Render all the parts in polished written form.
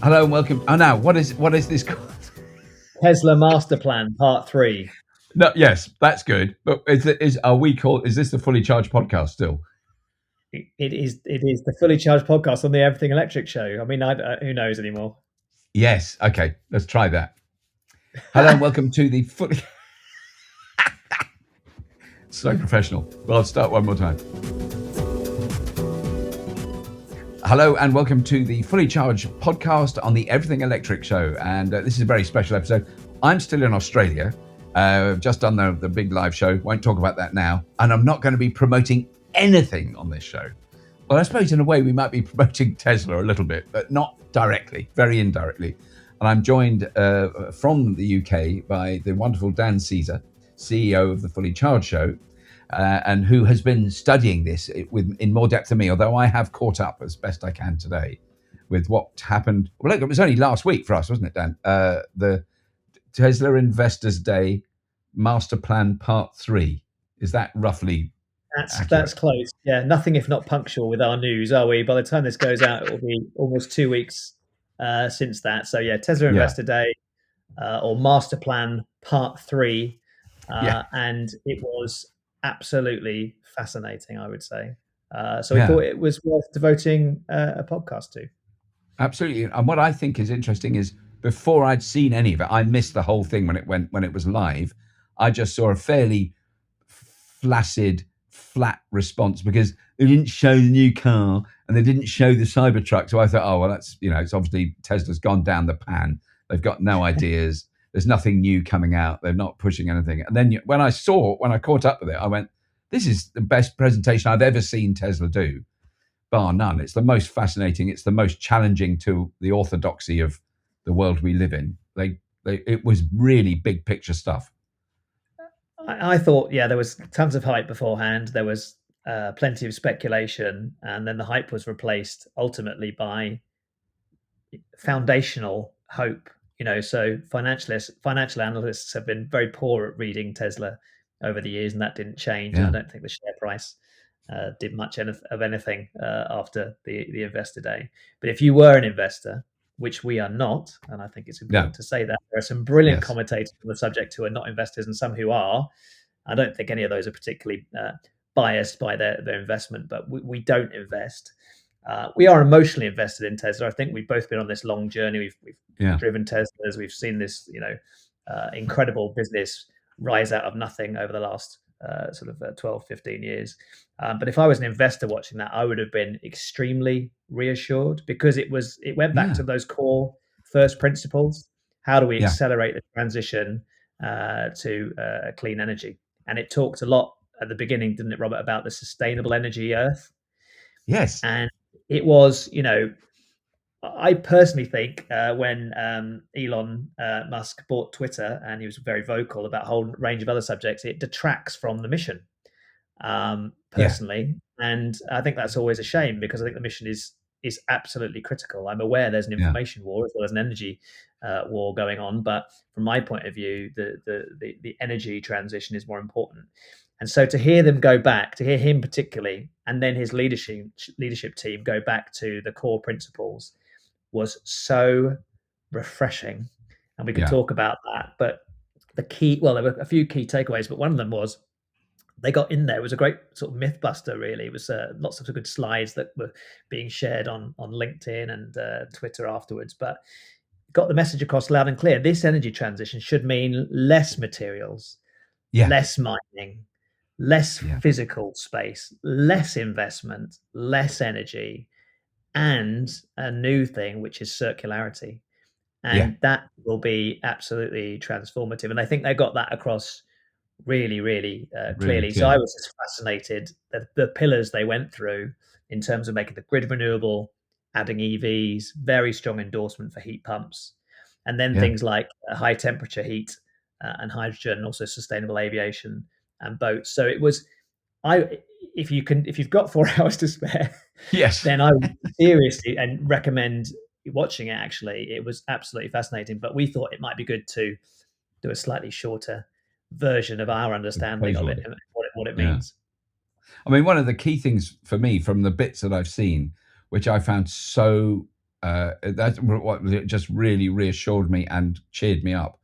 Hello and welcome. Oh, now what is this called? Tesla Masterplan Part 3. No, yes, that's good. But is this the Fully Charged podcast still? It is the Fully Charged podcast on the Everything Electric show. I mean, who knows anymore? Yes. Okay, let's try that. Hello and welcome to the Fully. So professional. Well, I'll start one more time. Hello and welcome to the Fully Charged podcast on the Everything Electric show. And this is a very special episode. I'm still in Australia. Just done the big live show. Won't talk about that now. And I'm not going to be promoting anything on this show. Well, I suppose in a way we might be promoting Tesla a little bit, but not directly, very indirectly. And I'm joined from the UK by the wonderful Dan Caesar, CEO of the Fully Charged show, and who has been studying this in more depth than me, although I have caught up as best I can today with what happened. Well, look, it was only last week for us, wasn't it, Dan? The Tesla Investors Day Masterplan Part 3. Is that roughly accurate? That's close. Yeah, nothing if not punctual with our news, are we? By the time this goes out, it will be almost 2 weeks since that. So yeah, Tesla Investor Day or Masterplan Part 3. And it was absolutely fascinating, I would say. So we thought it was worth devoting a podcast to. Absolutely. And what I think is interesting is before I'd seen any of it, I missed the whole thing when it was live. I just saw a fairly flaccid, flat response because they didn't show the new car and they didn't show the Cybertruck. So I thought, oh, well, that's, it's obviously Tesla's gone down the pan. They've got no ideas. There's nothing new coming out. They're not pushing anything. And then when I caught up with it, I went, this is the best presentation I've ever seen Tesla do, bar none. It's the most fascinating. It's the most challenging to the orthodoxy of the world we live in. It was really big picture stuff. I thought, there was tons of hype beforehand. There was plenty of speculation. And then the hype was replaced ultimately by foundational hope. So financial analysts have been very poor at reading Tesla over the years, and that didn't change. And I don't think the share price did much of anything after the investor day. But if you were an investor, which we are not, and I think it's important to say that, there are some brilliant commentators on the subject who are not investors and some who are. I don't think any of those are particularly biased by their investment, but we don't invest. We are emotionally invested in Tesla. I think we've both been on this long journey. We've driven Teslas. We've seen this, incredible business rise out of nothing over the last 12, 15 years. But if I was an investor watching that, I would have been extremely reassured because it went back to those core first principles. How do we accelerate the transition to clean energy? And it talked a lot at the beginning, didn't it, Robert, about the sustainable energy Earth? Yes. And it was, I personally think when Elon Musk bought Twitter and he was very vocal about a whole range of other subjects, it detracts from the mission, personally. And I think that's always a shame because I think the mission is absolutely critical. I'm aware there's an information war as well as an energy war going on, but from my point of view, the energy transition is more important. And so to hear them go back, to hear him particularly, and then his leadership team go back to the core principles was so refreshing. And we could talk about that. But there were a few key takeaways, but one of them was they got in there. It was a great sort of myth buster, really. It was lots of good slides that were being shared on LinkedIn and Twitter afterwards. But got the message across loud and clear. This energy transition should mean less materials, less mining, less physical space, less investment, less energy, and a new thing, which is circularity. And that will be absolutely transformative. And I think they got that across really, really clearly. So I was just fascinated that the pillars they went through in terms of making the grid renewable, adding EVs, very strong endorsement for heat pumps, and then things like high temperature heat and hydrogen, and also sustainable aviation and boats. So it was, if you've got 4 hours to spare, then I would seriously and recommend watching it. Actually, it was absolutely fascinating. But we thought it might be good to do a slightly shorter version of our understanding of it and what it means. I mean, one of the key things for me from the bits that I've seen, which I found so That's what just really reassured me and cheered me up.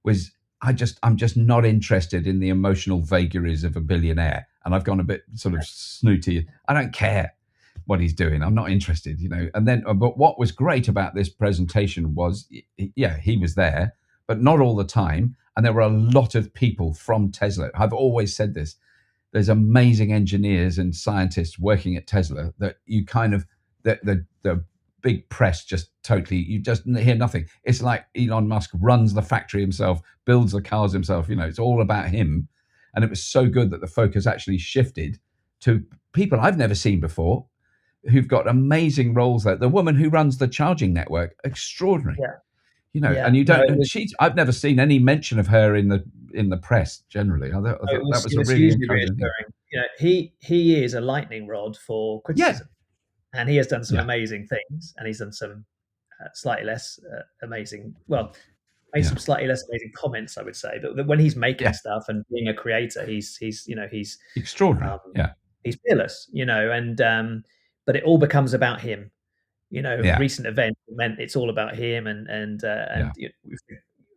Was I'm just not interested in the emotional vagaries of a billionaire, and I've gone a bit sort of snooty. I don't care what he's doing. I'm not interested, you know. And then, but what was great about this presentation was, yeah, he was there, but not all the time, and there were a lot of people from Tesla. I've always said this: there's amazing engineers and scientists working at Tesla that you kind of the big press just totally, you just hear nothing. It's like Elon Musk runs the factory himself, builds the cars himself. You know, it's all about him. And it was so good that the focus actually shifted to people I've never seen before, who've got amazing roles there. The woman who runs the charging network, extraordinary. Yeah. You know, Yeah. and you No, don't. And she's. I've never seen any mention of her in the press generally. I thought that was it a was really hugely encouraging thing. reassuring. You know, he is a lightning rod for Yeah, criticism, and he has done some yeah, amazing things, and he's done some slightly less amazing. Well, made yeah, some slightly less amazing comments, I would say. But when he's making yeah. stuff and being a creator, Extraordinary. um, Yeah, he's fearless. You know, and but it all becomes about him. You know, yeah, recent event meant it's all about him, yeah.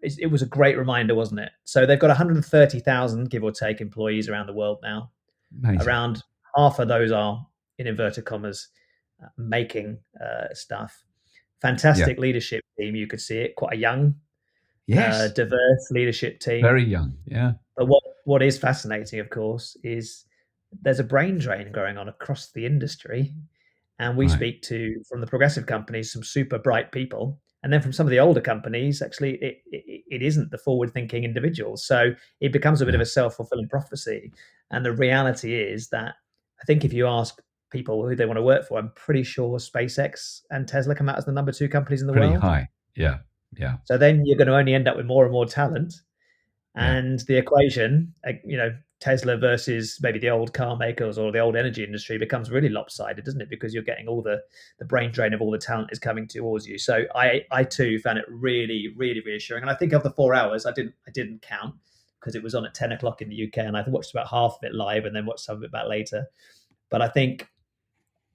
it was a great reminder, wasn't it? So they've got 130,000, give or take, employees around the world now. Amazing. Around half of those are, in inverted commas, making stuff. Yeah. Fantastic leadership team. You could see it. Quite a young, Yes. diverse leadership team. Very young. Yeah. But what is fascinating, of course, is there's a brain drain going on across the industry, and we Right. speak to, from the progressive companies, some super bright people, and then from some of the older companies, actually, it isn't the forward-thinking individuals. So it becomes a bit of Yeah. a self-fulfilling prophecy. And the reality is that I think if you ask people who they want to work for, I'm pretty sure SpaceX and Tesla come out as the number two companies in the Pretty world. high. Yeah. Yeah. So then you're going to only end up with more and more talent, Yeah. and the equation, Tesla versus maybe the old car makers or the old energy industry becomes really lopsided, doesn't it? Because you're getting all the brain drain of all the talent is coming towards you. So I too found it really, really reassuring. And I think of the 4 hours, I didn't count because it was on at 10 o'clock in the UK, and I watched about half of it live and then watched some of it back later. But I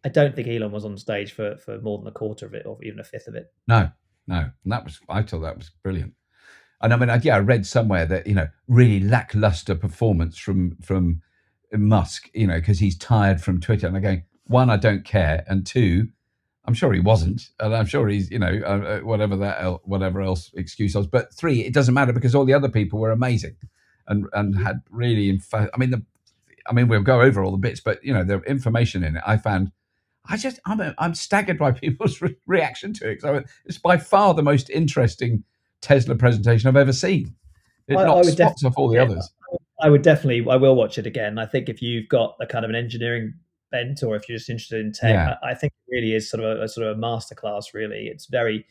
don't think Elon was on stage for more than a quarter of it, or even a fifth of it. No. No. And I thought that was brilliant. And I mean, I read somewhere that, really lackluster performance from Musk, because he's tired from Twitter. And I'm going, one, I don't care. And two, I'm sure he wasn't. And I'm sure he's, whatever else excuse was. But three, it doesn't matter because all the other people were amazing and had really, we'll go over all the bits, but, the information in it, I found, I'm staggered by people's reaction to it. So it's by far the most interesting Tesla presentation I've ever seen. It I knocks would spots definitely off all watch the it. others. I will watch it again. I think if you've got a kind of an engineering bent, or if you're just interested in tech, Yeah, I think it really is sort of a masterclass. Really, it's very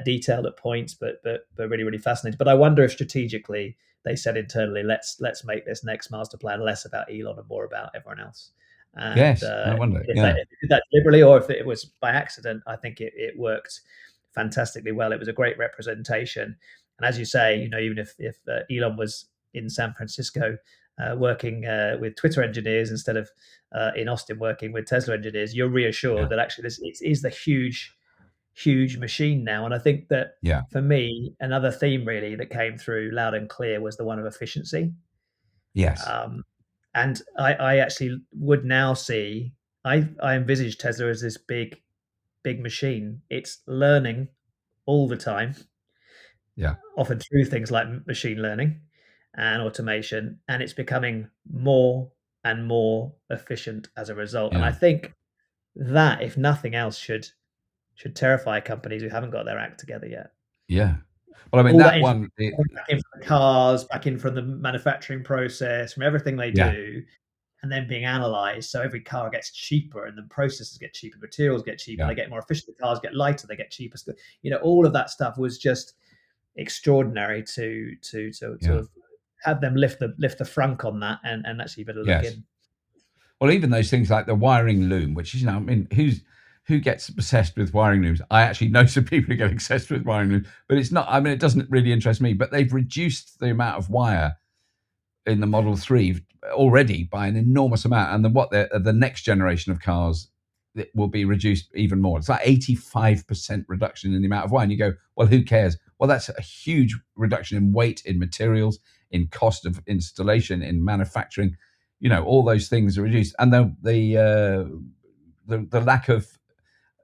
detailed at points, but really, really fascinating. But I wonder if strategically they said internally, let's make this next master plan less about Elon and more about everyone else. And yes, no wonder. if Yeah, they did that deliberately or if it was by accident, I think it worked fantastically well. It was a great representation. And as you say, even if Elon was in San Francisco working with Twitter engineers instead of in Austin working with Tesla engineers, you're reassured yeah, that actually this is the huge machine now. And I think that yeah, for me, another theme really that came through loud and clear was the one of efficiency. yes, Um, and I actually would now see, I envisage Tesla as this big machine. It's learning all the time, yeah, often through things like machine learning and automation, and it's becoming more and more efficient as a result. And I yeah, think that, if nothing else, should terrify companies who haven't got their act together yet. yeah. Well, I mean, All that that information one, back in from the cars, back in from the manufacturing process, from everything they yeah, do, and then being analyzed. So every car gets cheaper, and the processes get cheaper, materials get cheaper, yeah, they get more efficient. The cars get lighter, they get cheaper. All of that stuff was just extraordinary to sort yeah, of have them lift the frunk on that and actually better look yes. in. Well, even those things like the wiring loom, which is, who gets obsessed with wiring looms? I actually know some people who get obsessed with wiring looms, but it's not. I mean, it doesn't really interest me. But they've reduced the amount of wire in the Model 3 already by an enormous amount. And then the next generation of cars it will be reduced even more. It's like 85% reduction in the amount of wire. And you go, well, who cares? Well, that's a huge reduction in weight, in materials, in cost of installation, in manufacturing. All those things are reduced, and the lack of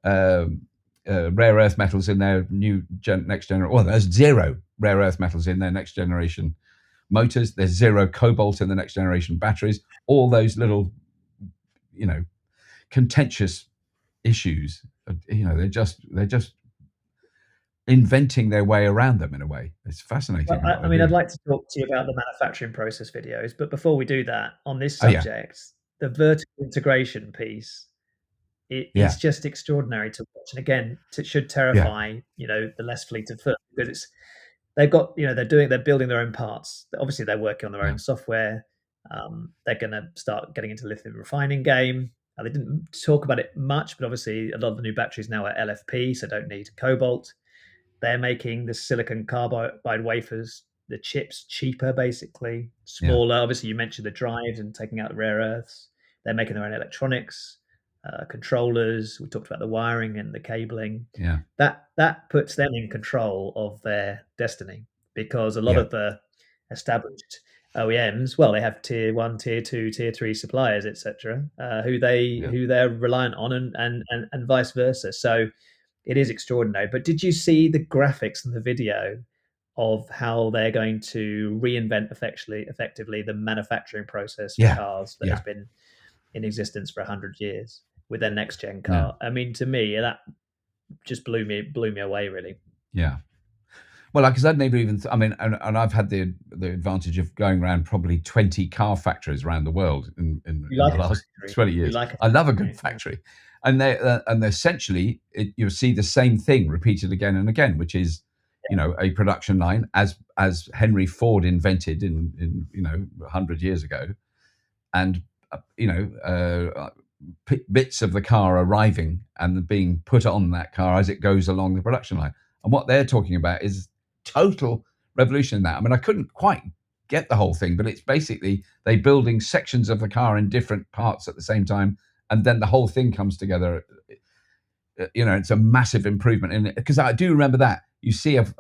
rare earth metals in their next generation. Well, there's zero rare earth metals in their next generation motors. There's zero cobalt in the next generation batteries. All those little, contentious issues. They're just inventing their way around them in a way. It's fascinating. Well, I'd like to talk to you about the manufacturing process videos, but before we do that, on this subject, the vertical integration piece, it's just extraordinary to watch. And again, it should terrify, the less fleet of foot, because they've got, they're building their own parts. Obviously, they're working on their own software. They're going to start getting into lithium refining game. They didn't talk about it much, but obviously a lot of the new batteries now are LFP, so don't need cobalt. They're making the silicon carbide wafers, the chips cheaper, basically, smaller. Yeah. Obviously, you mentioned the drives and taking out the rare earths. They're making their own electronics, controllers. We talked about the wiring and the cabling. Yeah, that puts them in control of their destiny, because a lot of the established OEMs, well, they have tier 1, tier 2, tier 3 suppliers, etc., who they're reliant on, and vice versa. So it is extraordinary. But did you see the graphics and the video of how they're going to reinvent effectively the manufacturing process for cars that has been in existence for 100 years with their next gen car? I mean, to me, that just blew me away, really. Yeah. Well, because I'd never even, and I've had the advantage of going around probably 20 car factories around the world in the last 20 years. I love a good factory. And essentially, you'll see the same thing repeated again and again, which is, a production line as Henry Ford invented in 100 years ago. And, bits of the car arriving and being put on that car as it goes along the production line. And what they're talking about is total revolution in that. I couldn't quite get the whole thing, but it's basically they building sections of the car in different parts at the same time, and then the whole thing comes together. It's a massive improvement in it, because I do remember that.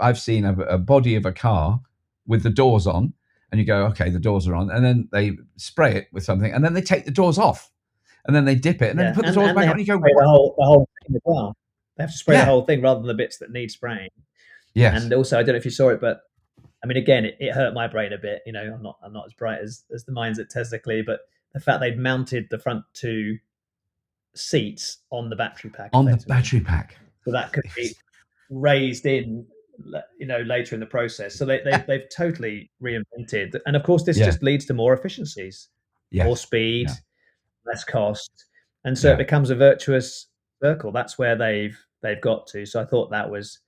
I've seen a body of a car with the doors on, and you go, okay, the doors are on, and then they spray it with something, and then they take the doors off, and then they dip it, and then put the doors back on. And you go, the whole thing as well. They have to spray the whole thing rather than the bits that need spraying. Yes. And also, I don't know if you saw it, but again, it hurt my brain a bit. I'm not as bright as the minds at Tesla, clearly, but the fact they'd mounted the front two seats on the battery pack. So that could be raised in, later in the process. So they've totally reinvented. And of course, this just leads to more efficiencies, more speed, less cost. And so it becomes a virtuous circle. That's where they've got to. So I thought that was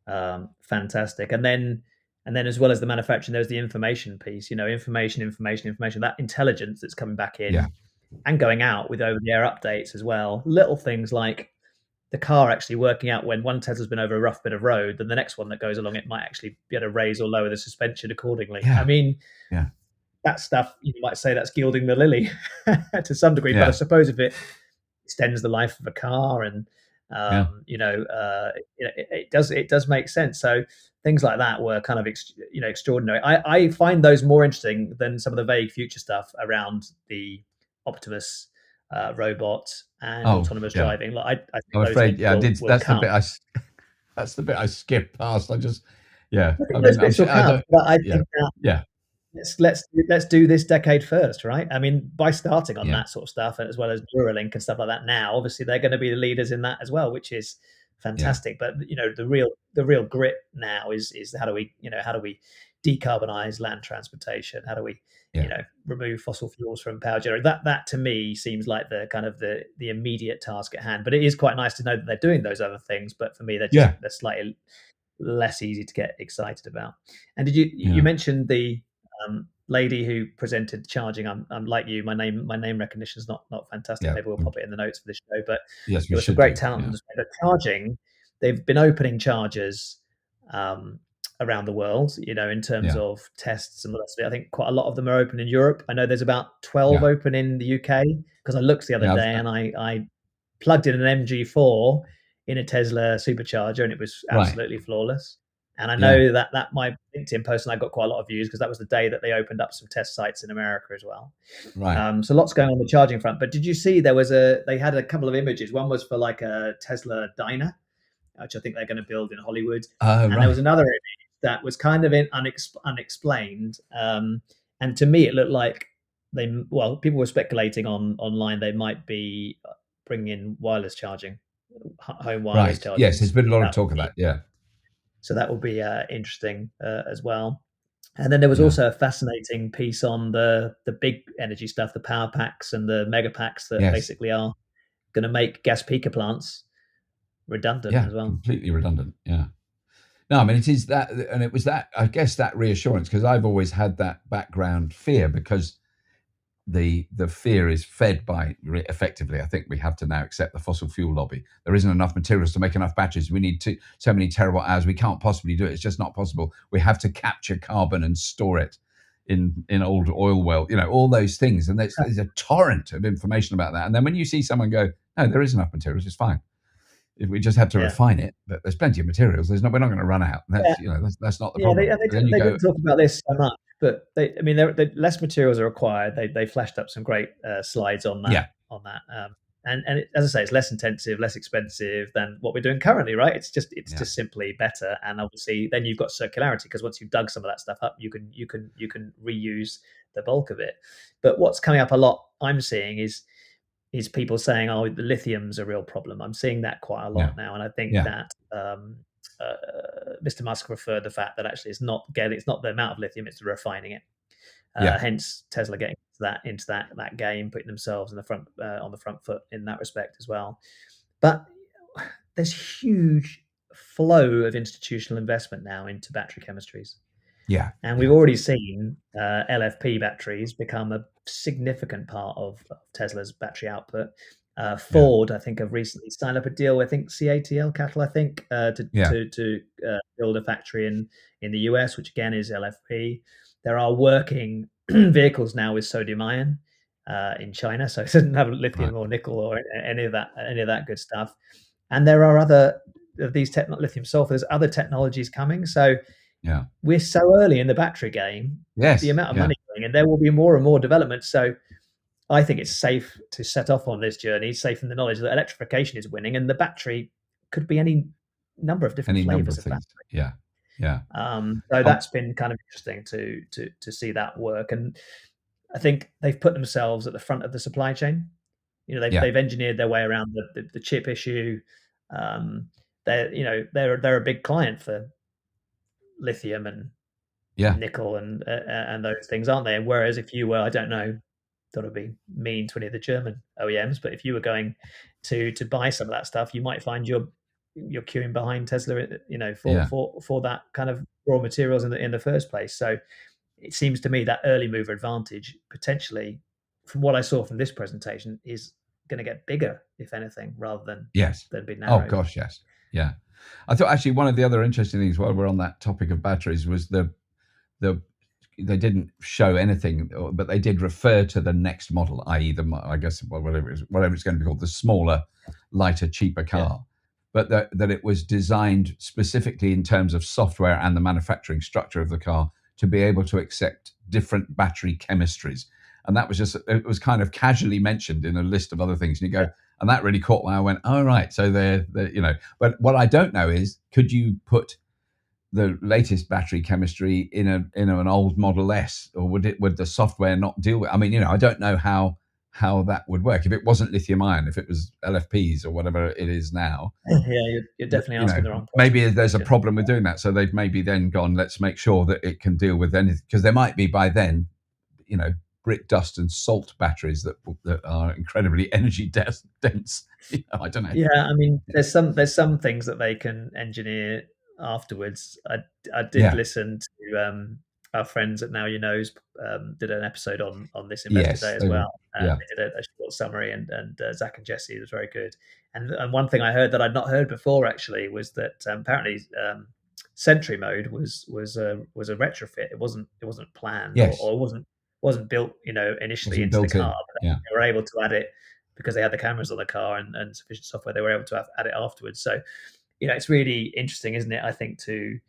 fantastic. And then as well as the manufacturing, there's the information piece, information, that intelligence that's coming back in and going out with over-the-air updates as well. Little things like the car actually working out when one Tesla's been over a rough bit of road, then the next one that goes along it might actually be able to raise or lower the suspension accordingly. That stuff, you might say that's gilding the lily to some degree, but I suppose if it extends the life of a car and it does make sense. So things like that were kind of extraordinary. I find those more interesting than some of the vague future stuff around the Optimus robot and autonomous driving. Like I'm afraid, that's the bit I skipped past. I just, let's do this decade first, right? By starting on that sort of stuff, as well as Neuralink and stuff like that. Now, obviously, they're going to be the leaders in that as well, which is fantastic. But the real grit now is how do we decarbonize land transportation? How do we remove fossil fuels from power generation? That to me seems like the kind of the immediate task at hand. But it is quite nice to know that they're doing those other things. But for me, they're slightly less easy to get excited about. And did you mentioned the lady who presented charging? I'm like you, my name recognition is not fantastic. Maybe we'll pop it in the notes for this show. But there was some great talent. But charging, they've been opening chargers around the world, in terms of tests and the rest of it. I think quite a lot of them are open in Europe. I know there's about 12 open in the UK, because I looked the other day and I plugged in an MG4 in a Tesla supercharger, and it was Right. absolutely flawless. And I Yeah. know that my LinkedIn post, and I got quite a lot of views because that was the day that they opened up some test sites in America as well. Right. So lots going on the charging front. But did you see they had a couple of images? One was for like a Tesla diner, which I think they're going to build in Hollywood, Oh, and there right. was another image that was kind of unexplained. And to me, it looked like people were speculating online they might be bringing in wireless charging, home wireless Right. Yes. charging. There's been a lot of That talk of that. Yeah. so that would be interesting as well. And then there was Yeah. also a fascinating piece on the big energy stuff, the power packs and the mega packs that Yes. basically are going to make gas peaker plants redundant Yeah. as well. Completely redundant. Yeah. No, I mean, it is that, and it was that, I guess, that reassurance, because I've always had that background fear, because the fear is fed by, effectively, I think we have to now accept, the fossil fuel lobby. There isn't enough materials to make enough batteries. We need so many terawatt hours. We can't possibly do it. It's just not possible. We have to capture carbon and store it in old oil well, all those things. And there's a torrent of information about that. And then when you see someone go, no, there is enough materials, it's fine. If we just have to Yeah. refine it, but there's plenty of materials. We're not going to run out. Yeah. That's not the Yeah, problem. But then you they go, didn't talk about this so much, but less materials are required. They flashed up some great slides on that. yeah, As I say, it's less intensive, less expensive than what we're doing currently, right? It's just yeah, simply better, and obviously then you've got circularity, because once you've dug some of that stuff up, you can reuse the bulk of it. But what's coming up a lot, I'm seeing, is people saying, "Oh, the lithium's a real problem." I'm seeing that quite a yeah, lot now, and I think yeah, that Mr. Musk referred the fact that actually it's not the amount of lithium; it's the refining it. yeah, Hence, Tesla getting into that game, putting themselves in the front on the front foot in that respect as well. But there's huge flow of institutional investment now into battery chemistries. yeah, And we've yeah, already seen LFP batteries become a significant part of Tesla's battery output. yeah, Ford, I think, have recently signed up a deal with, I think, CATL Cattle, I think, yeah, to build a factory in the US, which again is LFP. There are working vehicles now with sodium ion in China, so it doesn't have right, lithium or nickel or any of that good stuff. And there are other of these lithium sulfur. There's other technologies coming. So yeah, we're so early in the battery game, the yes, amount of yeah, money going, and there will be more and more development. So I think it's safe to set off on this journey, safe in the knowledge that electrification is winning, and the battery could be any number of different any number flavors of of battery. things. Yeah, yeah, So um, that's been kind of interesting to see that work, and I think they've put themselves at the front of the supply chain. yeah, They've engineered their way around the chip issue. Um, they're a big client for lithium and yeah, nickel and those things, aren't they? Whereas if you were, I don't know, don't want to be mean to any of the German OEMs, but if you were going to buy some of that stuff, you might find you're queuing behind Tesla, yeah, for that kind of raw materials in the first place. So it seems to me that early mover advantage potentially, from what I saw from this presentation, is going to get bigger, if anything, rather yes. than be Oh narrowed. gosh, yes, yeah. I thought, actually, one of the other interesting things, while we're on that topic of batteries, was the they didn't show anything, but they did refer to the next model, i.e., I guess, whatever it's going to be called, the smaller, lighter, cheaper Yeah. car, but that it was designed specifically in terms of software and the manufacturing structure of the car to be able to accept different battery chemistries. And that was it was kind of casually mentioned in a list of other things. And you go, and that really caught my eye. I went, oh, right. So but what I don't know is, could you put the latest battery chemistry in an old Model S, or would the software not deal with? I mean, I don't know how that would work if it wasn't lithium ion, if it was LFPs or whatever it is now. Yeah, you're definitely asking the wrong Maybe there's a question. problem with doing that, so they've maybe then gone, let's make sure that it can deal with anything, because there might be by then, brick, dust, and salt batteries that are incredibly energy dense. I don't know. Yeah, I mean, there's some things that they can engineer afterwards. I did Yeah. listen to our friends at Now You Knows did an episode on this Investor Yes. Day as They were. well. Yeah. They did a short summary, and Zach and Jesse was very good. And one thing I heard that I'd not heard before actually was that apparently Sentry mode was a retrofit. It wasn't planned, Yes. or wasn't built initially Wasn't into the built car, in. but Yeah. they were able to add it because they had the cameras on the car and sufficient software, they were able to add it afterwards. So, it's really interesting, isn't it? I think to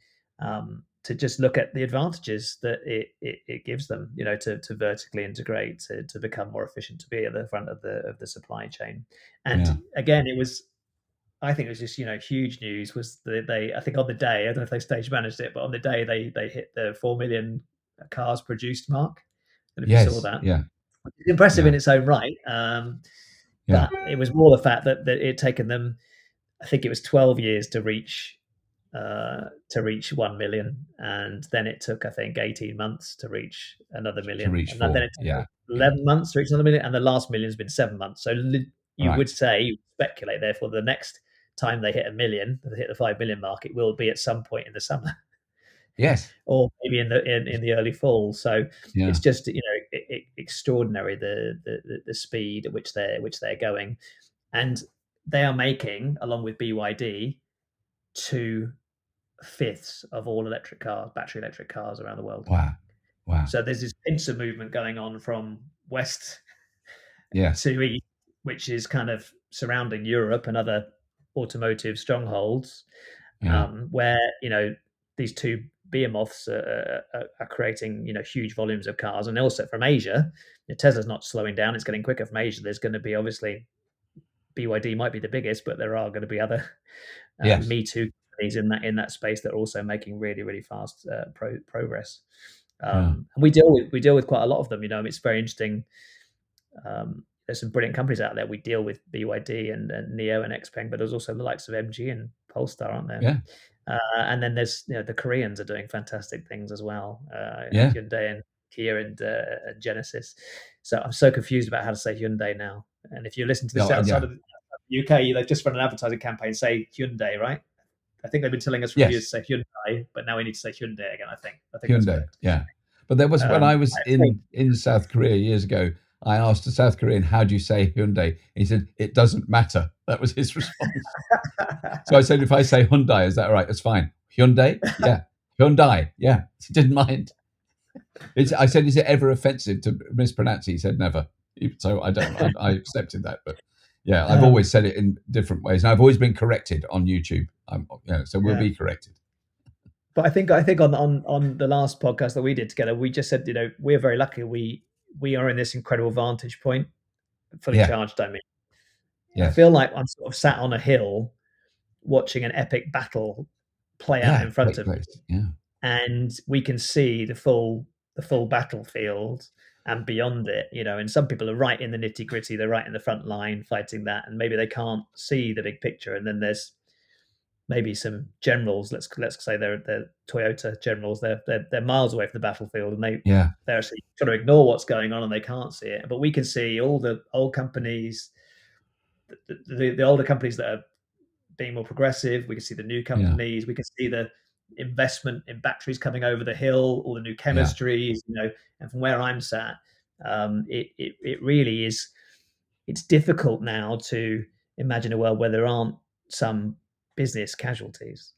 just look at the advantages that it gives them, to vertically integrate, to become more efficient, to be at the front of the supply chain. And again, I think it was just huge news was that I think on the day, I don't know if they stage managed it, but on the day they hit the 4 million cars produced mark. I don't know if you saw Yes. that. Yeah. It's impressive Yeah. in its own right, Yeah. but it was more the fact that it had taken them, I think it was 12 years to reach 1 million, and then it took, I think, 18 months to reach another To million, reach and then four. it took Yeah. Yeah. 11 months to reach another million, and the last million has been 7 months. So you Right. would speculate, therefore, the next time they hit a million, they hit the 5 million mark, it will be at some point in the summer. Yes. Or maybe in the early fall. So Yeah. it's just extraordinary the speed at which they're going, and they are making, along with BYD, 2/5 of all battery electric cars around the world. Wow. Wow. So there's this pincer movement going on from west Yes. to east, which is kind of surrounding Europe and other automotive strongholds, Yeah. where these two behemoths are creating huge volumes of cars, and also from Asia. Tesla's not slowing down; it's getting quicker from Asia. There's going to be, obviously, BYD might be the biggest, but there are going to be other Yes. Me Too companies in that space that are also making really really fast progress. Yeah. And we deal with quite a lot of them. It's very interesting. There's some brilliant companies out there. We deal with BYD and Neo and Xpeng, but there's also the likes of MG and Polestar, aren't there? Yeah. And then there's the Koreans are doing fantastic things as well. Yeah. Hyundai and Kia and Genesis. So I'm so confused about how to say Hyundai now. And if you listen to this Oh, outside yeah. of the UK, they've just run an advertising campaign, say Hyundai, right? I think they've been telling us for Yes. years to say Hyundai, but now we need to say Hyundai again. I think that's Hyundai. correct. Yeah. But there was when I was I think in South Korea years ago, I asked a South Korean, "How do you say Hyundai?" He said, "It doesn't matter." That was his response. So I said, "If I say Hyundai, is that all right? It's fine. Hyundai? Yeah. Hyundai. Yeah." He didn't mind. I said, "Is it ever offensive to mispronounce it?" He said, "Never." So I accepted that. But yeah, I've always said it in different ways, and I've always been corrected on YouTube. So we'll yeah. be corrected. But I think on the last podcast that we did together, we just said, we're very lucky. We are in this incredible vantage point, fully Yeah. charged. I mean, I Yes. feel like I'm sort of sat on a hill watching an epic battle play out Yeah. in front Take of me, place. Yeah. and we can see the full battlefield and beyond it. And some people are right in the nitty gritty; they're right in the front line fighting that, and maybe they can't see the big picture. And then there's maybe some generals. Let's say they're Toyota generals. They're miles away from the battlefield, and Yeah. they're actually trying to ignore what's going on, and they can't see it. But we can see all the old companies, the older companies that are being more progressive. We can see the new Yeah. companies. We can see the investment in batteries coming over the hill, all the new Yeah. chemistries. And from where I'm sat, it really is. It's difficult now to imagine a world where there aren't some business casualties.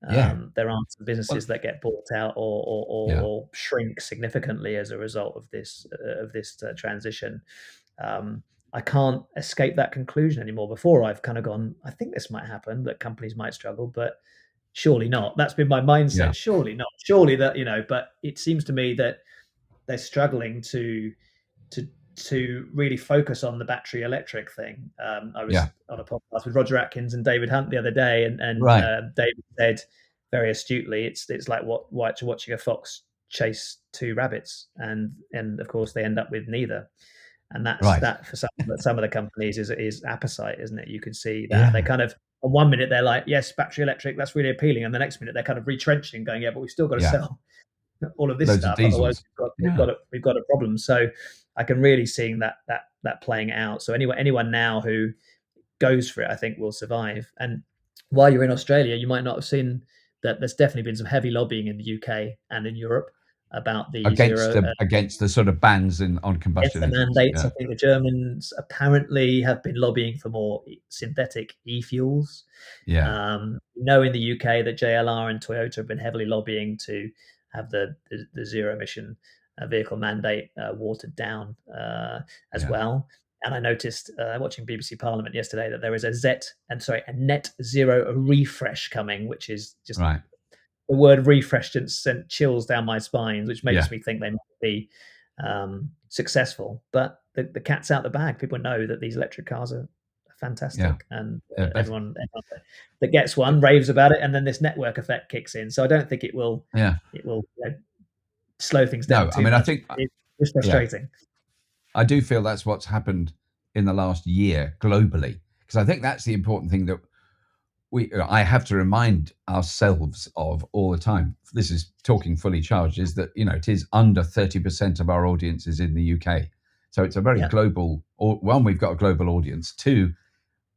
Yeah. There aren't some Well, businesses that get bought out yeah. or shrink significantly as a result of this transition. I can't escape that conclusion anymore. Before, I've kind of gone, I think this might happen, that companies might struggle, but surely not. That's been my mindset. Yeah. Surely not. Surely that, but it seems to me that they're struggling to really focus on the battery electric thing. I Yeah. was on a podcast with Roger Atkins and David Hunt the other day, and Right. David said very astutely, it's like watching a fox chase two rabbits, and of course they end up with neither. And that's Right. that for some of the companies is apposite, isn't it? You can see that they Yeah. kind of, on one minute they're like, yes, battery electric, that's really appealing, and the next minute they're kind of retrenching, going, yeah, but we've still got to Yeah. sell all of this Loads of stuff. Otherwise, diesels. we've Yeah. got a problem. So I can really seeing that playing out. So anyone now who goes for it, I think, will survive. And while you're in Australia, you might not have seen that there's definitely been some heavy lobbying in the UK and in Europe about the Against zero. the sort of bans on Yes, combustion the engines. mandates. I Yeah. think the Germans apparently have been lobbying for more synthetic e-fuels. Yeah. In the UK that JLR and Toyota have been heavily lobbying to have the zero emission vehicle mandate watered down as Yeah. well. And I noticed watching BBC Parliament yesterday that there is a net zero refresh coming, which is just Right. the word refresh just sent chills down my spine, which Yeah. makes me think they might be successful. But the cat's out the bag. People know that these electric cars are Yeah. fantastic, and Yeah. Better. everyone that gets one raves about it, and then this network effect kicks in. So I don't think it will Yeah. slow things down No, I too mean, I much. think, It's yeah, frustrating. I do feel that's what's happened in the last year globally, because I think that's the important thing that I have to remind ourselves of all the time. This is talking fully charged, is that, it is under 30% of our audience is in the UK. So it's a very Yeah. global, one, we've got a global audience. Two,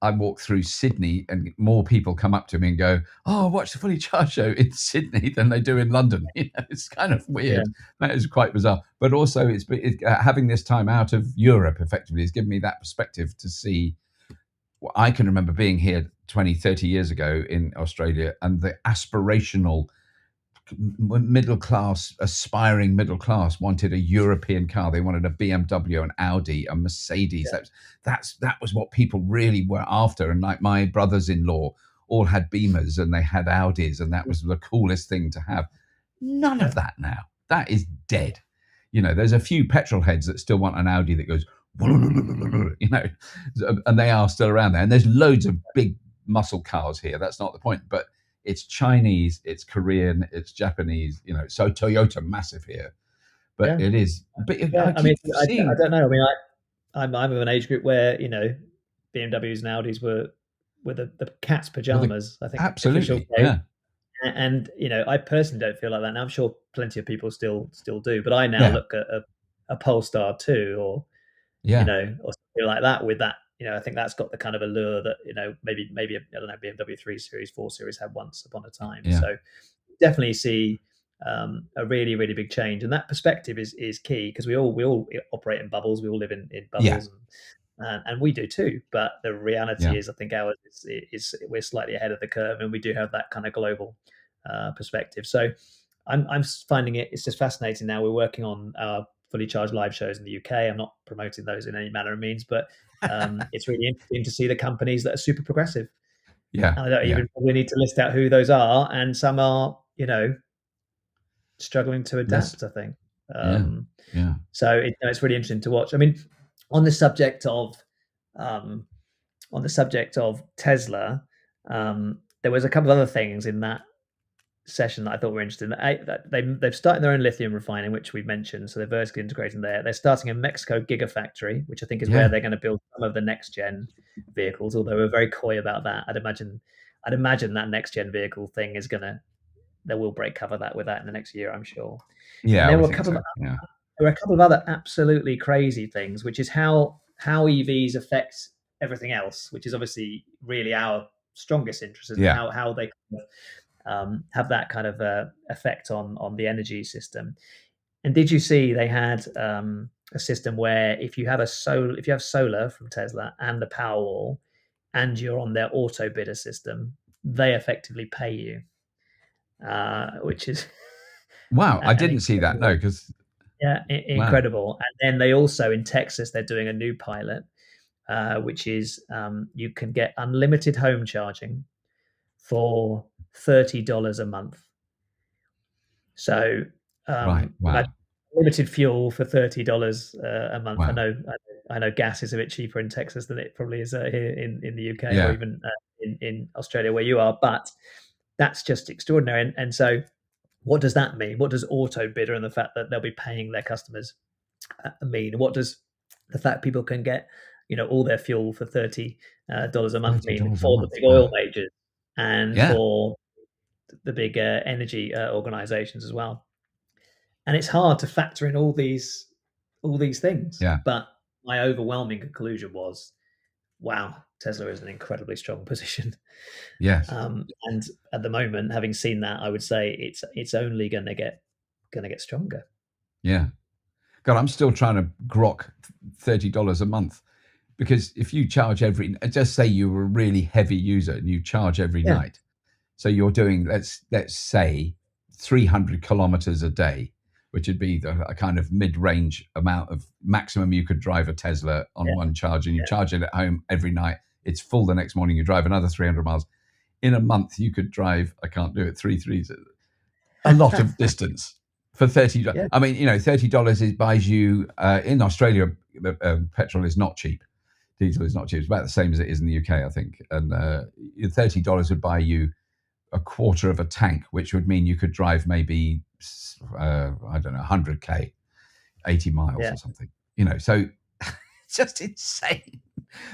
I walk through Sydney and more people come up to me and go, "Oh, watch the Fully Charged show in Sydney than they do in London." It's kind of Yeah. weird. That is quite bizarre. But also, having this time out of Europe effectively has given me that perspective to see. I can remember being here 20, 30 years ago in Australia, and the aspirational middle class, aspiring middle class wanted a European car. They wanted a BMW, an Audi, a Mercedes. Yeah. That was what people really were after. And like my brothers-in-law all had Beamers and they had Audis, and that was the coolest thing to have. None of that now. That is dead. There's a few petrol heads that still want an Audi that goes, and they are still around there. And there's loads of big muscle cars here. That's not the point. But it's Chinese, it's Korean, it's Japanese, so Toyota massive here. But Yeah. it is. But I I mean, keep I seeing. don't know. I mean, I'm of an age group where BMWs and Audis were the cat's Well, pajamas. I think the official absolutely. phrase. Yeah. And I personally don't feel like that. Now I'm sure plenty of people still do, but I now Yeah. look at a Polestar 2 or Yeah. or something like that with that. I think that's got the kind of allure that maybe I don't know, BMW 3 Series, 4 Series had once upon a time. Yeah. So definitely see a really, really big change, and that perspective is key, because we all operate in bubbles. We all live in bubbles, and we do too. But the reality Yeah. is, I think ours is we're slightly ahead of the curve, and we do have that kind of global perspective. So I'm finding it's just fascinating. Now we're working on our Fully Charged live shows in the UK. I'm not promoting those in any manner of means, but it's really interesting to see the companies that are super progressive. Yeah. And I don't Yeah. even probably need to list out who those are, and some are, struggling to Less. adapt, I think. Yeah. Yeah. So it's really interesting to watch. I mean, on the subject of um, Tesla, there was a couple of other things in that session that I thought were interesting. They've started their own lithium refining, which we mentioned, so they're vertically integrating there. They're starting a Mexico Giga-factory, which I think is where they're going to build some of the next gen vehicles. Although we're very coy about that. I'd imagine that next gen vehicle thing they will break cover that with that in the next year, I'm sure. Yeah. And there I were think so. Yeah. there were a couple of other absolutely crazy things, which is how EVs affect everything else, which is obviously really our strongest interest, and how they have that kind of effect on the energy system. And did you see they had a system where if you have solar from Tesla and the Powerwall, and you're on their auto bidder system, they effectively pay you, which is Wow. I an didn't see that. No, because. yeah, incredible. And then they also, in Texas, they're doing a new pilot, which is you can get unlimited home charging for $30 a month. So Right. Wow. limited fuel for $30 a month. Wow. I know gas is a bit cheaper in Texas than it probably is here in the UK, Yeah. or even in Australia where you are, but that's just extraordinary. And so what does that mean? What does auto bidder and the fact that they'll be paying their customers mean? What does the fact people can get all their fuel for $30 a month mean for the big oil majors and for the big energy organizations as well? And it's hard to factor in all these things. Yeah. But my overwhelming conclusion was, wow, Tesla is in an incredibly strong position. Yes. And at the moment, having seen that, I would say it's only going to get stronger. Yeah. God, I'm still trying to grok $30 a month, because if you charge just say you were a really heavy user and you charge every night, so you're doing let's say 300 kilometers a day, which would be a kind of mid-range amount of maximum you could drive a Tesla on one charge, and you charge it at home every night. It's full the next morning. You drive another 300 miles. In a month, you could drive. I can't do it. 3 3s, a lot of distance for $30. Yeah. I mean, $30 buys you in Australia. Petrol is not cheap. Diesel is not cheap. It's about the same as it is in the UK, I think. And $30 would buy you a quarter of a tank, which would mean you could drive maybe I don't know, 100k, 80 miles or something. So it's just insane.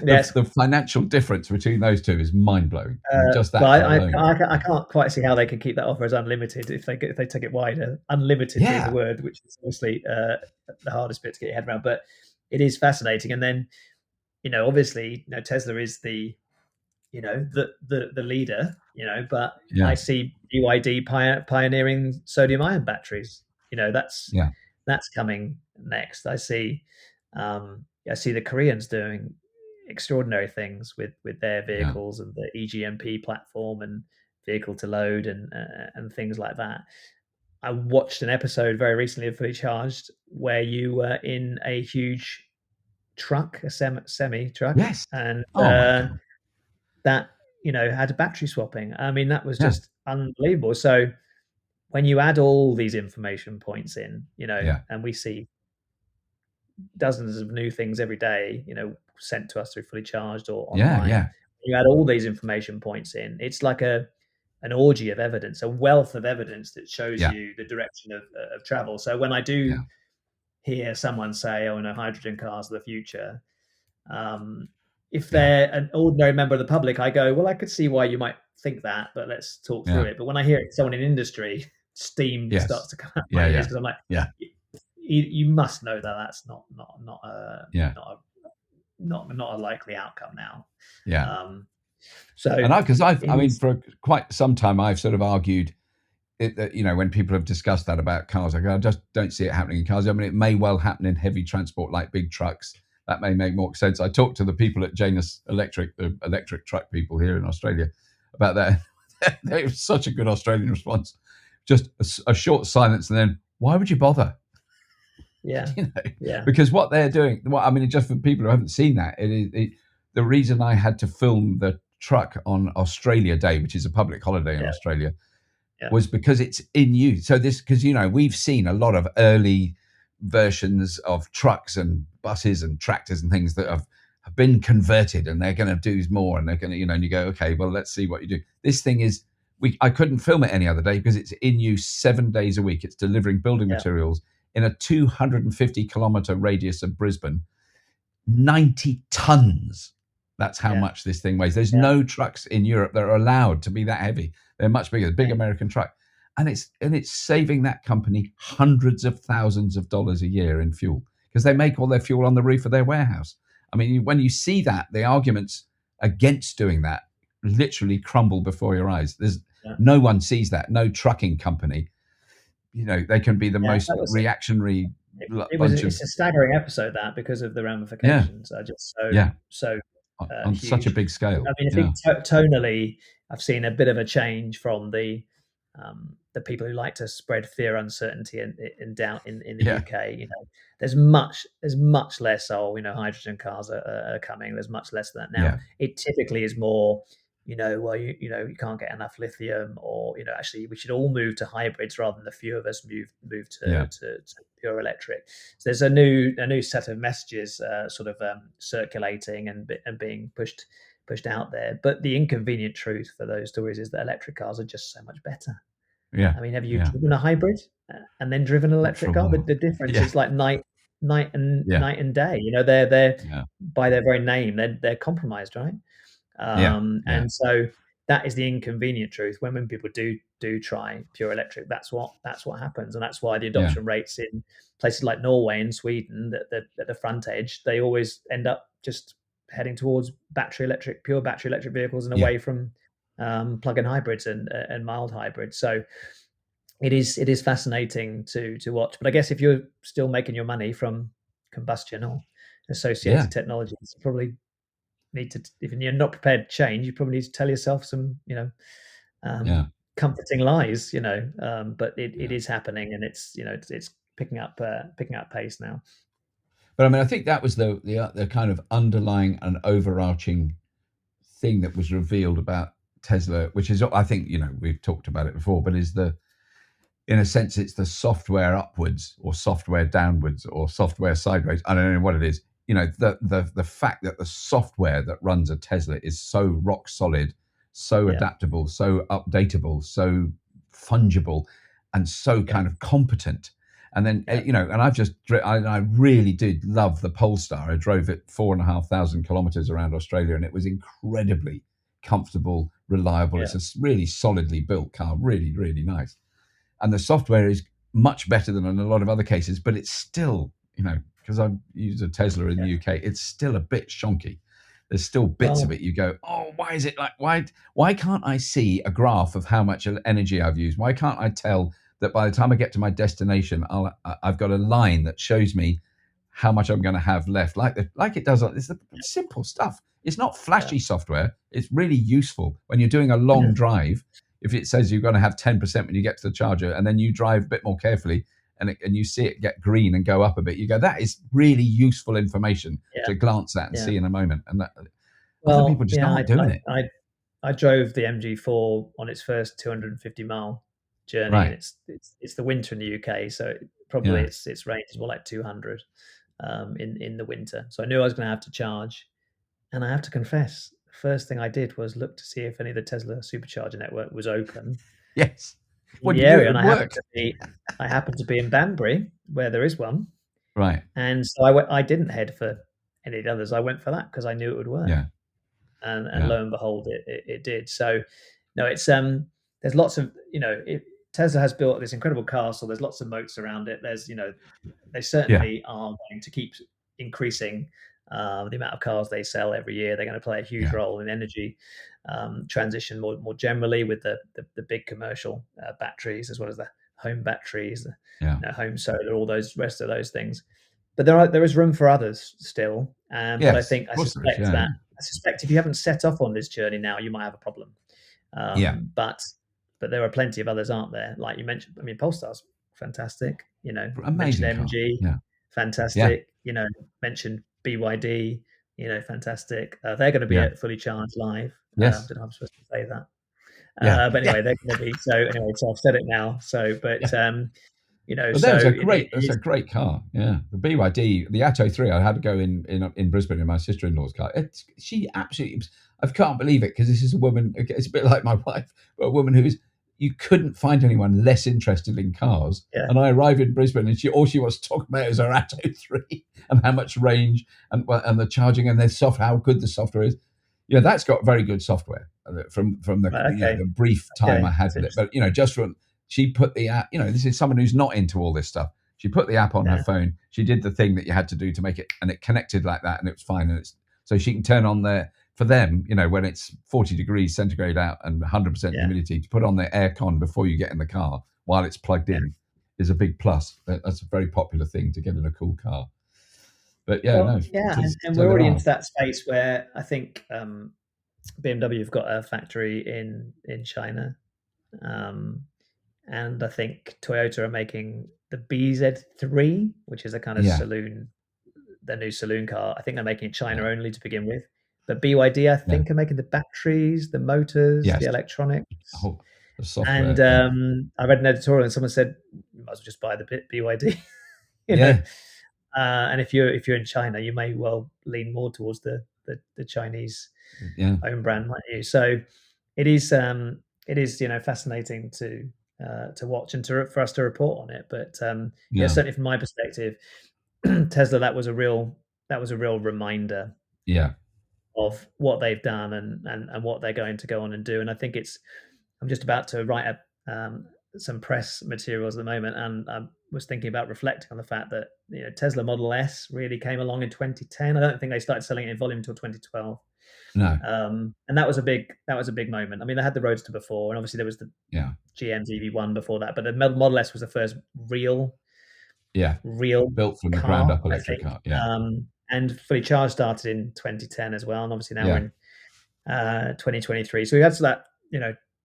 Yes. The financial difference between those two is mind blowing. Just that. I can't quite see how they can keep that offer as unlimited if they take it wider. Unlimited being the word, which is obviously the hardest bit to get your head around. But it is fascinating. And then, obviously, Tesla is the leader. But I see BYD pioneering sodium-ion batteries. That's coming next. I see the Koreans doing extraordinary things with their vehicles and the EGMP platform and vehicle to load and things like that. I watched an episode very recently of Fully Charged where you were in a huge truck, a semi truck, and that had a battery swapping. I mean, that was just unbelievable. So when you add all these information points in, and we see dozens of new things every day, sent to us through Fully Charged or online. You add all these information points in, it's like an orgy of evidence, a wealth of evidence that shows you the direction of travel. So when I do hear someone say, "Oh, no, hydrogen cars are the future," if they're an ordinary member of the public, I go, "Well, I could see why you might think that, but let's talk through it." But when I hear someone in industry, steam starts to come out my ears because I'm like, you must know that that's not a likely outcome now. For quite some time I've sort of argued that when people have discussed that about cars, I just don't see it happening in cars. I mean, it may well happen in heavy transport like big trucks. That may make more sense. I talked to the people at Janus Electric, the electric truck people here in Australia, about that. They have such a good Australian response. Just a short silence, and then, why would you bother? Because what they're doing, just for people who haven't seen that, the reason I had to film the truck on Australia Day, which is a public holiday in Australia, was because it's in use. So because we've seen a lot of early versions of trucks and buses and tractors and things that have been converted, and they're going to do more, and they're going to, and you go, okay, well, let's see what you do. This thing is, I couldn't film it any other day because it's in use 7 days a week. It's delivering building materials in a 250-kilometer radius of Brisbane, 90 tons. That's how much this thing weighs. There's no trucks in Europe that are allowed to be that heavy. They're much bigger, the big American truck. And it's saving that company hundreds of thousands of dollars a year in fuel because they make all their fuel on the roof of their warehouse. I mean, when you see that, the arguments against doing that literally crumble before your eyes. There's no one sees that. No trucking company. They can be the most reactionary. It's a staggering episode, that, because of the ramifications are just so on huge. such a big scale. I mean, I think tonally, I've seen a bit of a change from the people who like to spread fear, uncertainty, and doubt in the UK. There's much less. Hydrogen cars are coming. There's much less of that now. It typically is more. You can't get enough lithium, or actually we should all move to hybrids rather than the few of us move to pure electric. So there's a new set of messages circulating and being pushed out there. But the inconvenient truth for those stories is that electric cars are just so much better. I mean, have you driven a hybrid and then driven an electric car? The difference is like night and day. They're by their very name, they're compromised, right? And so that is the inconvenient truth. When people do try pure electric, that's what happens, and that's why the adoption rates in places like Norway and Sweden, at the front edge, they always end up just heading towards pure battery electric vehicles and away from plug-in hybrids and mild hybrids. So it is fascinating to watch. But I guess if you're still making your money from combustion or associated technologies, you probably need to, if you're not prepared to change, you probably need to tell yourself some comforting lies, but it is happening, and it's picking up pace now. But I mean, I think that was the kind of underlying and overarching thing that was revealed about Tesla, which is, I think, we've talked about it before, but is in a sense, it's the software upwards or software downwards or software sideways. I don't know what it is. The fact that the software that runs a Tesla is so rock solid, so adaptable, so updatable, so fungible, and so kind of competent. And then, and I really did love the Polestar. I drove it 4,500 kilometers around Australia, and it was incredibly comfortable, reliable. It's a really solidly built car, really, really nice. And the software is much better than in a lot of other cases, but it's still, because I've used a Tesla in the UK, it's still a bit shonky. There's still bits of it you go, oh, why is it like, why can't I see a graph of how much energy I've used? Why can't I tell that by the time I get to my destination, I've got a line that shows me how much I'm going to have left, like it does. It's the simple stuff. It's not flashy software. It's really useful when you're doing a long drive. If it says you're going to have 10% when you get to the charger, and then you drive a bit more carefully, and you see it get green and go up a bit, you go, that is really useful information to glance at and see in a moment. And other people just aren't doing it. I drove the MG4 on its first 250-mile journey, and it's the winter in the UK, so probably its range is more like 200 in the winter. So I knew I was going to have to charge, and I have to confess, the first thing I did was look to see if any of the Tesla supercharger network was open. Yes. In the area, and I happened to be in Banbury, where there is one. Right. And so I didn't head for any of the others. I went for that because I knew it would work. Yeah. And lo and behold, it did. So, no, it's there's lots of Tesla has built this incredible castle. There's lots of moats around it. There's they certainly are going to keep increasing the amount of cars they sell every year. They're going to play a huge role in energy transition more generally with the big commercial batteries, as well as the home batteries, home solar, all those rest of those things. But there is room for others still. But I suspect if you haven't set off on this journey now, you might have a problem. But there are plenty of others, aren't there? Like you mentioned, I mean, Polestar's fantastic. Amazing mentioned MG, fantastic. Mentioned BYD, fantastic. They're going to be at Fully Charged Live. I don't know if I'm supposed to say that. But anyway, they're going to be. So anyway, so I've said it now. So, but that's a great car. Yeah, the BYD, the Atto 3. I had to go in Brisbane in my sister-in-law's car. She absolutely. I can't believe it, because this is a woman. It's a bit like my wife, but a woman you couldn't find anyone less interested in cars. And I arrive in Brisbane, and all she wants to talk about is her Atto 3 and how much range and the charging and how good the software is. That's got very good software from the brief time I had with it. But just from she put the app. This is someone who's not into all this stuff. She put the app on her phone. She did the thing that you had to do to make it, and it connected like that, and it was fine. And so she can turn on for them, when it's 40 degrees centigrade out and 100% humidity, to put on their aircon before you get in the car while it's plugged in is a big plus. That's a very popular thing to get in a cool car. But and we're already into that space where I think BMW have got a factory in China, and I think Toyota are making the BZ3, which is a kind of saloon, their new saloon car. I think they're making it China only to begin with. But BYD, I think, are making the batteries, the motors, the electronics. The software. And I read an editorial, and someone said, "You might as well just buy the BYD." And if you're in China, you may well lean more towards the Chinese own brand, like you. So it is fascinating to watch and for us to report on it. But certainly from my perspective, Tesla, that was a real reminder of what they've done and what they're going to go on and do. And I think I'm just about to write up some press materials at the moment, and I was thinking about reflecting on the fact that Tesla Model S really came along in 2010. I don't think they started selling it in volume until 2012. No. And that was a big moment. I mean, they had the Roadster before, and obviously there was the GM's EV1 before that, but the Model S was the first real built from the ground up electric car. And Fully Charged started in 2010 as well, and obviously now we're in 2023. So we had that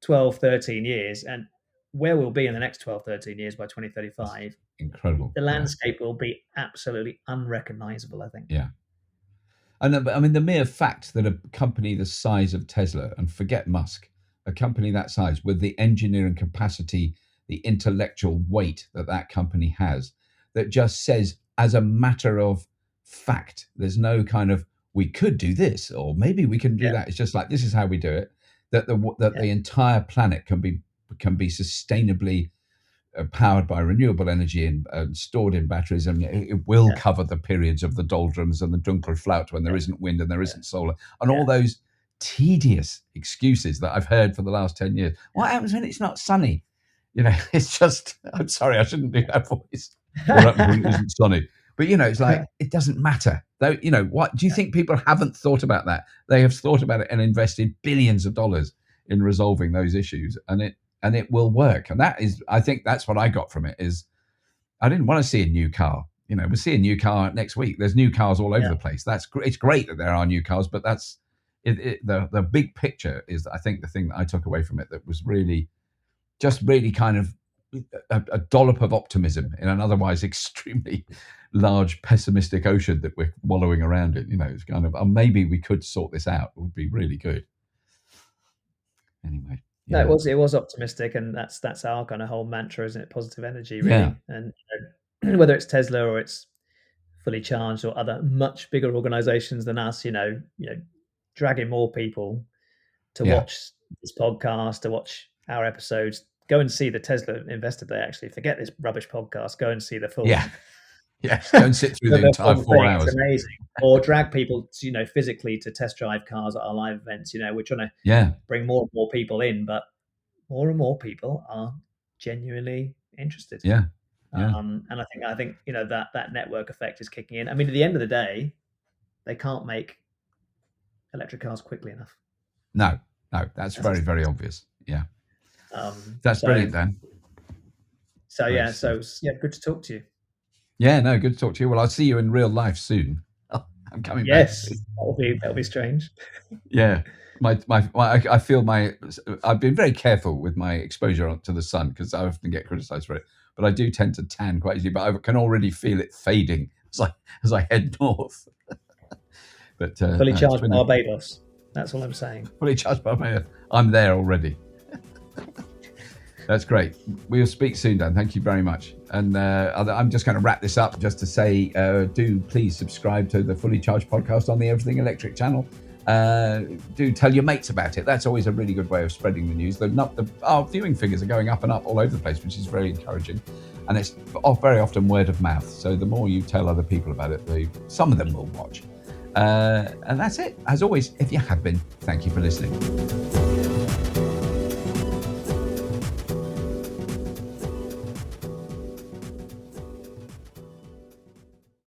12, 13 years, and where we'll be in the next 12, 13 years by 2035, incredible. the landscape will be absolutely unrecognizable, I think. Yeah. And I mean, the mere fact that a company the size of Tesla, and forget Musk, a company that size with the engineering capacity, the intellectual weight that that company has, that just says, as a matter of fact, there's no kind of, we could do this, or maybe we can do that. It's just like, this is how we do it. That the entire planet can be sustainably powered by renewable energy and stored in batteries, and it will cover the periods of the doldrums and the Dunkelflaut when there isn't wind and there isn't solar, and all those tedious excuses that I've heard for the last 10 years. What happens when it's not sunny? You know, it's just, I'm sorry, I shouldn't do that voice. What happens when it isn't sunny? But, you know, it's like, it doesn't matter. Though, you know, what do you think people haven't thought about that? They have thought about it and invested billions of dollars in resolving those issues, and it will work. And that is, I think that's what I got from it, is I didn't want to see a new car. You know, we'll see a new car next week. There's new cars all over the place. That's great. It's great that there are new cars, but that's the big picture is, I think, the thing that I took away from it that was really kind of a dollop of optimism in an otherwise extremely large pessimistic ocean that we're wallowing around in. You know, it's kind of, maybe we could sort this out. It would be really good. Anyway. Yeah. No, it was optimistic, and that's our kind of whole mantra, isn't it? Positive energy, really. Yeah. And whether it's Tesla or it's Fully Charged or other much bigger organizations than us, you know, dragging more people to watch this podcast, to watch our episodes, go and see the Tesla Investor Day. Actually, forget this rubbish podcast. Go and see the full. Yeah. Don't sit through the entire 4 hours. It's amazing. Or drag people, physically to test drive cars at our live events. We're trying to bring more and more people in, but more and more people are genuinely interested. Yeah. And I think that network effect is kicking in. I mean, at the end of the day, they can't make electric cars quickly enough. No, that's very, very obvious. Yeah. That's brilliant, Dan. So good to talk to you. Yeah, no, good to talk to you. Well, I'll see you in real life soon. I'm coming back. Yes, that'll be strange. Yeah, I feel I've been very careful with my exposure to the sun because I often get criticised for it. But I do tend to tan quite easily. But I can already feel it fading as I head north. But fully charged Barbados. That's all I'm saying. Fully charged Barbados. I'm there already. That's great. We'll speak soon, Dan. Thank you very much. And I'm just going to wrap this up just to say, do please subscribe to the Fully Charged podcast on the Everything Electric channel. Do tell your mates about it. That's always a really good way of spreading the news. Our viewing figures are going up and up all over the place, which is very encouraging. And it's very often word of mouth. So the more you tell other people about it, some of them will watch. And that's it. As always, if you have been, thank you for listening.